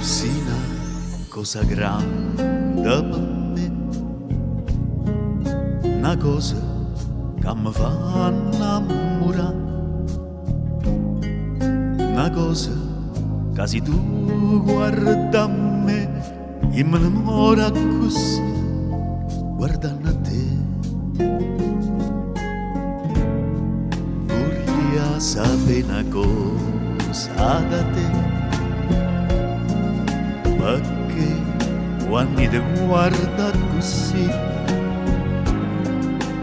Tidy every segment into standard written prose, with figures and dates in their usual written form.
Sì, una cosa grande per me, una cosa che mi fa innamorare, una cosa che se tu guarda a me e mi innamora così, guardando a te. Vorrei sapere una cosa da te, perché quando ti guarda così,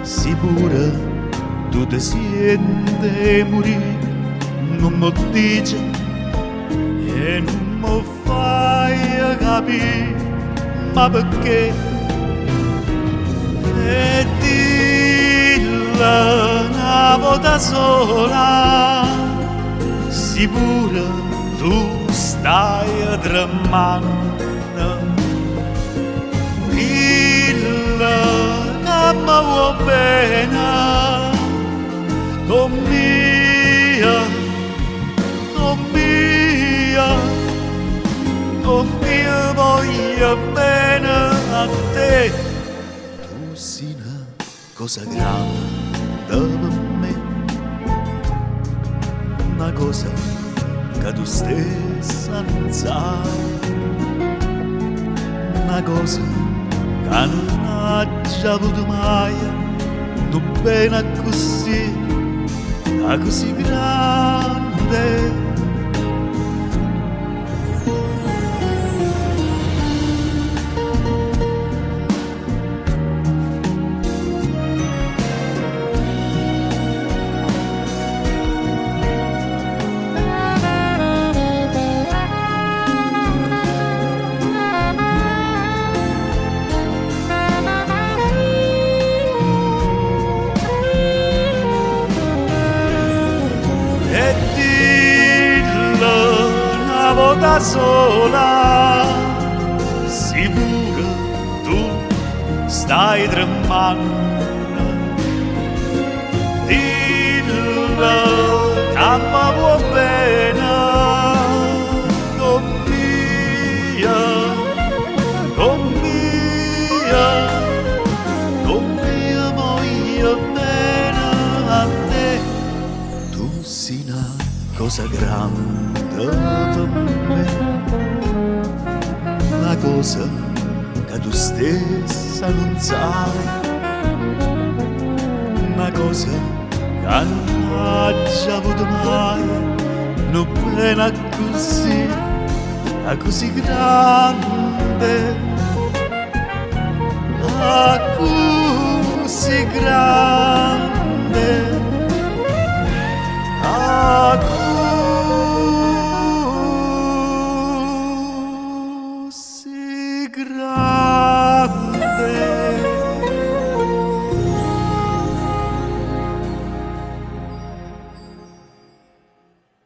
sicura tu ti senti morire, non mi dici e non mi fai capire, ma perché? E dilla una volta sola, sicura tu stai tremando, dilla che mi vuoi bene, con mia, con mia, con mia voglio bene a te. Tu sei una cosa grande per me, una cosa che tu stessa non sai, una cosa che non ha già avuto mai, tu bene così, così grande. Da sola, sicura tu stai tremando, dillo che mi vuoi bene, con mia, con mia, con mia voglio bene a te. Tu sei una cosa grande per me, una cosa che tu stessa non sai, una cosa che non ha già avuto mai, non pena così, così grande, così grande, così grande.